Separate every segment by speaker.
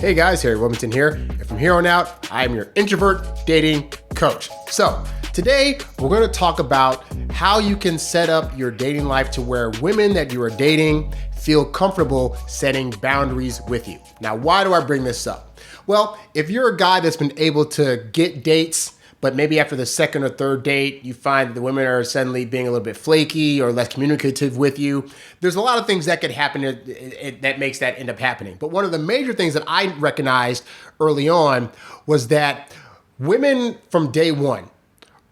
Speaker 1: Hey guys, HarryWilmington here, and from here on out, I am your introvert dating coach. So today, we're going to talk about how you can set up your dating life to where women that you are dating feel comfortable setting boundaries with you. Now, why do I bring this up? Well, if you're a guy that's been able to get dates, but maybe after the second or third date, you find the women are suddenly being a little bit flaky or less communicative with you. There's a lot of things that could happen that makes that end up happening. But one of the major things that I recognized early on was that women from day one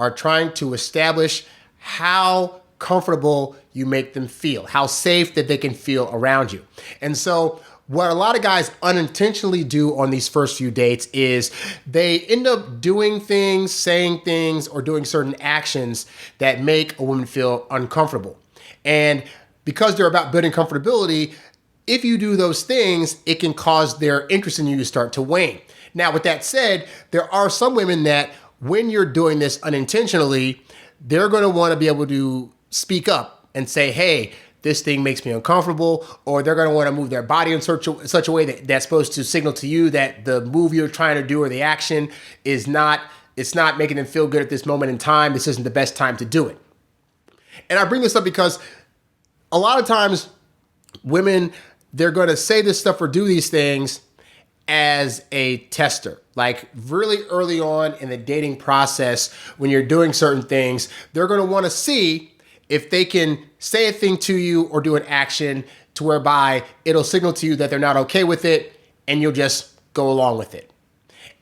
Speaker 1: are trying to establish how comfortable you make them feel, how safe that they can feel around you. And so what a lot of guys unintentionally do on these first few dates is they end up doing things, saying things, or doing certain actions that make a woman feel uncomfortable. And because they're about building comfortability, if you do those things, it can cause their interest in you to start to wane. Now, with that said, there are some women that when you're doing this unintentionally, they're going to want to be able to speak up and say, hey, this thing makes me uncomfortable, or they're going to want to move their body in such a way that's supposed to signal to you that the move you're trying to do or the action it's not making them feel good at this moment in time. This isn't the best time to do it. And I bring this up because a lot of times women, they're going to say this stuff or do these things as a tester. Like really early on in the dating process, when you're doing certain things, they're going to want to see if they can say a thing to you or do an action to whereby it'll signal to you that they're not okay with it and you'll just go along with it.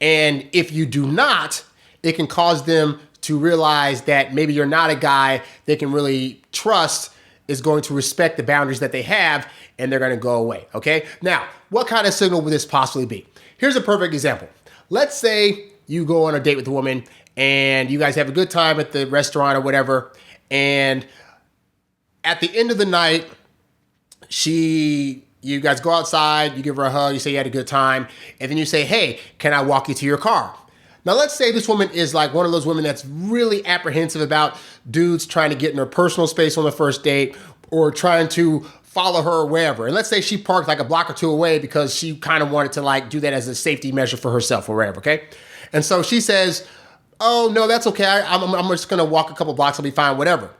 Speaker 1: And if you do not, it can cause them to realize that maybe you're not a guy they can really trust is going to respect the boundaries that they have, and they're going to go away, okay? Now, what kind of signal would this possibly be? Here's a perfect example. Let's say you go on a date with a woman and you guys have a good time at the restaurant or whatever, and at the end of the night, you guys go outside, you give her a hug, you say you had a good time, and then you say, hey, can I walk you to your car? Now, let's say this woman is like one of those women that's really apprehensive about dudes trying to get in her personal space on the first date or trying to follow her or wherever. And let's say she parked like a block or two away because she kind of wanted to like do that as a safety measure for herself or whatever, okay? And so she says, oh, no, that's okay. I'm just going to walk a couple blocks. I'll be fine, whatever.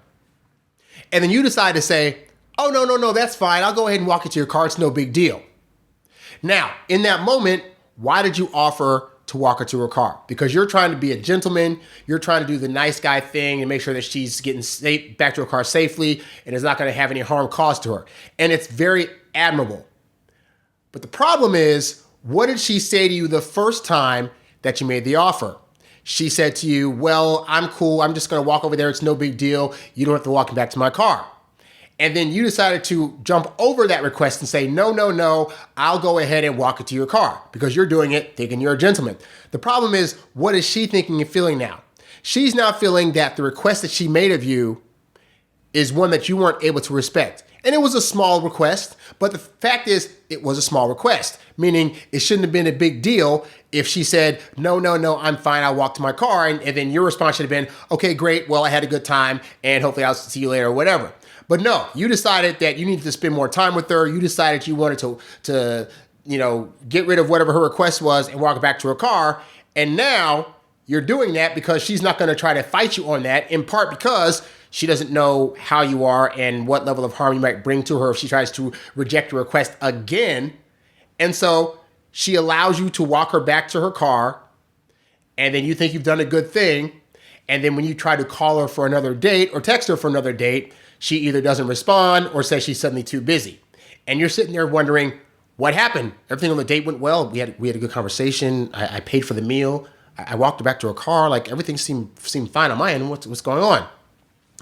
Speaker 1: And then you decide to say, oh, no, that's fine. I'll go ahead and walk you to your car. It's no big deal. Now, in that moment, why did you offer to walk her to her car? Because you're trying to be a gentleman. You're trying to do the nice guy thing and make sure that she's getting safe back to her car safely and is not going to have any harm caused to her. And it's very admirable. But the problem is, what did she say to you the first time that you made the offer? She said to you, well, I'm cool. I'm just going to walk over there. It's no big deal. You don't have to walk me back to my car. And then you decided to jump over that request and say, no, I'll go ahead and walk it to your car because you're doing it thinking you're a gentleman. The problem is, what is she thinking and feeling now? She's now feeling that the request that she made of you is one that you weren't able to respect. And it was a small request, but the fact is it was a small request, meaning it shouldn't have been a big deal if she said, no, I'm fine, I'll walk to my car. And then your response should have been, okay, great, well, I had a good time and hopefully I'll see you later or whatever. But no, you decided that you needed to spend more time with her. You decided you wanted to get rid of whatever her request was and walk back to her car. And now you're doing that because she's not going to try to fight you on that, in part because she doesn't know how you are and what level of harm you might bring to her if she tries to reject your request again. And so she allows you to walk her back to her car, and then you think you've done a good thing. And then when you try to call her for another date or text her for another date, she either doesn't respond or says she's suddenly too busy. And you're sitting there wondering, what happened? Everything on the date went well. We had a good conversation. I paid for the meal. I walked her back to her car. Like everything seemed fine on my end. What's going on?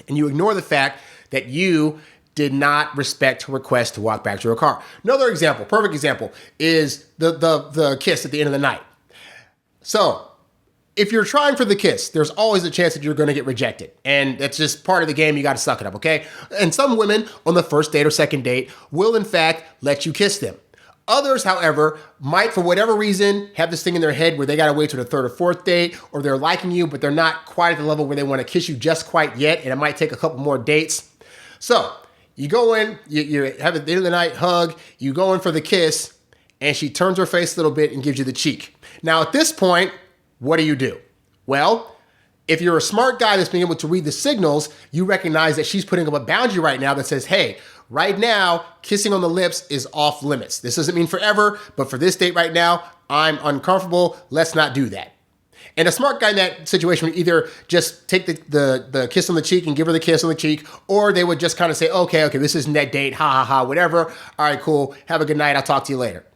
Speaker 1: And you ignore the fact that you did not respect her request to walk back to her car. Another example, perfect example, is the kiss at the end of the night. So if you're trying for the kiss, there's always a chance that you're going to get rejected. And that's just part of the game. You got to suck it up, okay? And some women on the first date or second date will, in fact, let you kiss them. Others, however, might, for whatever reason, have this thing in their head where they got to wait till the third or fourth date, or they're liking you, but they're not quite at the level where they want to kiss you just quite yet, and it might take a couple more dates. So you go in, you have at the end of the night hug, you go in for the kiss, and she turns her face a little bit and gives you the cheek. Now, at this point, what do? Well, if you're a smart guy that's being able to read the signals, you recognize that she's putting up a boundary right now that says, hey, right now, kissing on the lips is off limits. This doesn't mean forever, but for this date right now, I'm uncomfortable. Let's not do that. And a smart guy in that situation would either just take the kiss on the cheek and give her the kiss on the cheek, or they would just kind of say, okay, this isn't that date, whatever. All right, cool. Have a good night. I'll talk to you later.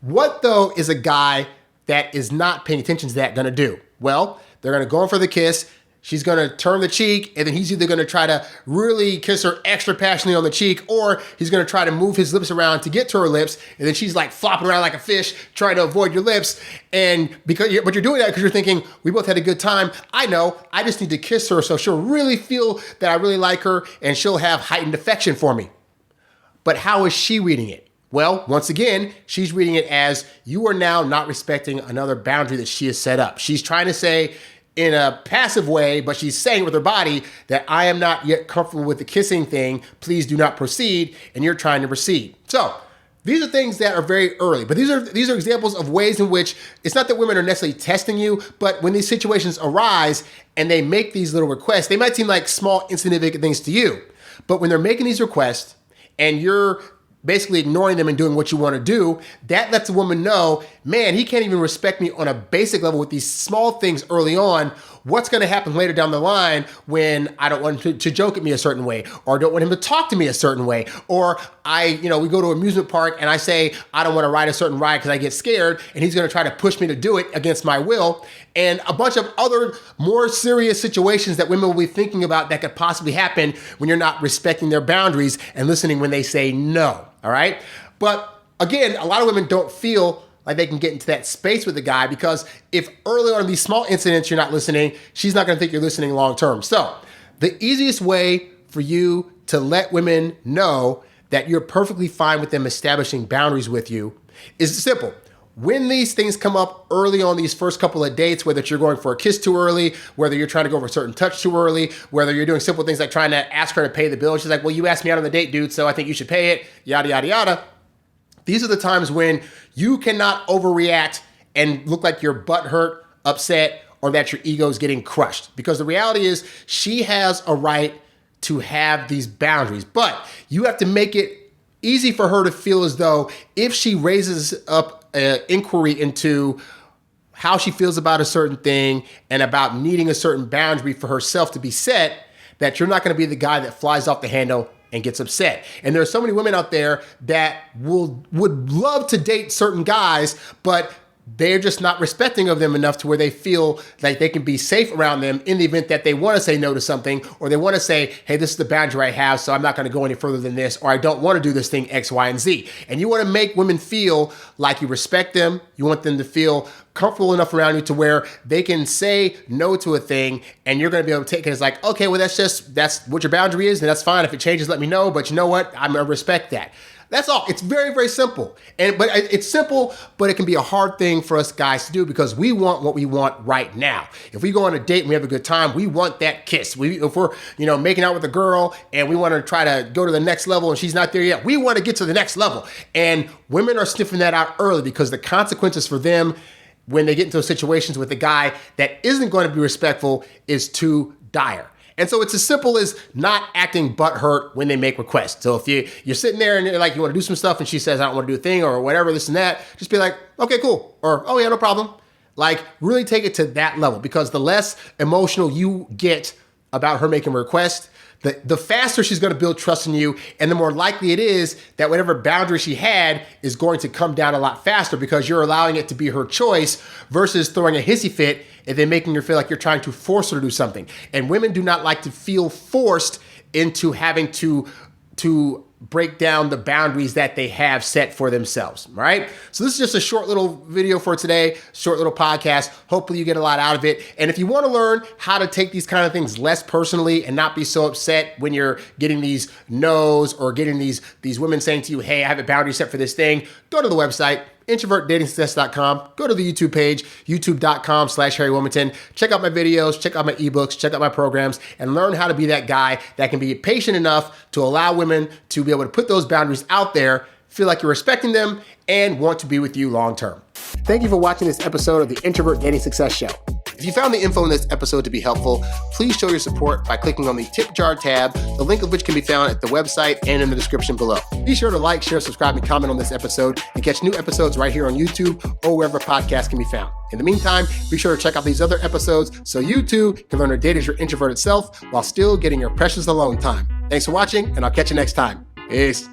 Speaker 1: What, though, is a guy that is not paying attention to that going to do? Well, they're going to go in for the kiss. She's going to turn the cheek, and then he's either going to try to really kiss her extra passionately on the cheek, or he's going to try to move his lips around to get to her lips, and then she's like flopping around like a fish trying to avoid your lips. And but you're doing that because you're thinking, we both had a good time. I know, I just need to kiss her so she'll really feel that I really like her, and she'll have heightened affection for me. But how is she reading it? Well, once again, she's reading it as you are now not respecting another boundary that she has set up. She's trying to say, in a passive way, but she's saying with her body that I am not yet comfortable with the kissing thing. Please do not proceed. And you're trying to proceed. So these are things that are very early, but these are examples of ways in which it's not that women are necessarily testing you, but when these situations arise and they make these little requests, they might seem like small, insignificant things to you. But when they're making these requests and you're basically ignoring them and doing what you want to do, that lets a woman know, man, he can't even respect me on a basic level with these small things early on. What's going to happen later down the line when I don't want him to joke at me a certain way, or I don't want him to talk to me a certain way, or we go to an amusement park and I say, I don't want to ride a certain ride because I get scared, and he's going to try to push me to do it against my will, and a bunch of other more serious situations that women will be thinking about that could possibly happen when you're not respecting their boundaries and listening when they say no. All right. But again, a lot of women don't feel like they can get into that space with the guy, because if early on in these small incidents you're not listening, she's not going to think you're listening long term. So the easiest way for you to let women know that you're perfectly fine with them establishing boundaries with you is simple. When these things come up early on these first couple of dates, whether you're going for a kiss too early, whether you're trying to go for a certain touch too early, whether you're doing simple things like trying to ask her to pay the bill. She's like, well, you asked me out on the date, dude, so I think you should pay it, yada, yada, yada. These are the times when you cannot overreact and look like you're butthurt, upset, or that your ego is getting crushed. Because the reality is she has a right to have these boundaries, but you have to make it easy for her to feel as though if she raises up inquiry into how she feels about a certain thing and about needing a certain boundary for herself to be set, that you're not going to be the guy that flies off the handle and gets upset. And there are so many women out there that would love to date certain guys, but they're just not respecting of them enough to where they feel like they can be safe around them in the event that they want to say no to something, or they want to say, hey, this is the boundary I have, so I'm not going to go any further than this, or I don't want to do this thing X, Y, and Z. And you want to make women feel like you respect them. You want them to feel comfortable enough around you to where they can say no to a thing, and you're going to be able to take it as like, okay, well, that's what your boundary is, and that's fine. If it changes, let me know. But you know what? I'm going to respect that. That's all. It's very, very simple. But it's simple, but it can be a hard thing for us guys to do because we want what we want right now. If we go on a date and we have a good time, we want that kiss. If we're making out with a girl and we want to try to go to the next level and she's not there yet, we want to get to the next level. And women are sniffing that out early because the consequences for them when they get into those situations with a guy that isn't going to be respectful is too dire. And so it's as simple as not acting butthurt when they make requests. So if you're sitting there and you're like, you want to do some stuff and she says, I don't want to do a thing or whatever, this and that, just be like, okay, cool. Or, oh yeah, no problem. Like really take it to that level, because the less emotional you get about her making a request, the faster she's going to build trust in you, and the more likely it is that whatever boundary she had is going to come down a lot faster because you're allowing it to be her choice versus throwing a hissy fit and then making her feel like you're trying to force her to do something. And women do not like to feel forced into having to break down the boundaries that they have set for themselves, right? So this is just a short little video for today, short little podcast. Hopefully you get a lot out of it. And if you want to learn how to take these kind of things less personally and not be so upset when you're getting these no's or getting these women saying to you, hey, I have a boundary set for this thing, go to the website, introvertdatingsuccess.com. Go to the YouTube page, youtube.com/HarryWilmington. Check out my videos, check out my eBooks, check out my programs, and learn how to be that guy that can be patient enough to allow women to be able to put those boundaries out there, feel like you're respecting them, and want to be with you long term. Thank you for watching this episode of the Introvert Dating Success Show. If you found the info in this episode to be helpful, please show your support by clicking on the tip jar tab, the link of which can be found at the website and in the description below. Be sure to like, share, subscribe, and comment on this episode and catch new episodes right here on YouTube or wherever podcasts can be found. In the meantime, be sure to check out these other episodes so you too can learn to date as your introverted self while still getting your precious alone time. Thanks for watching, and I'll catch you next time. Peace.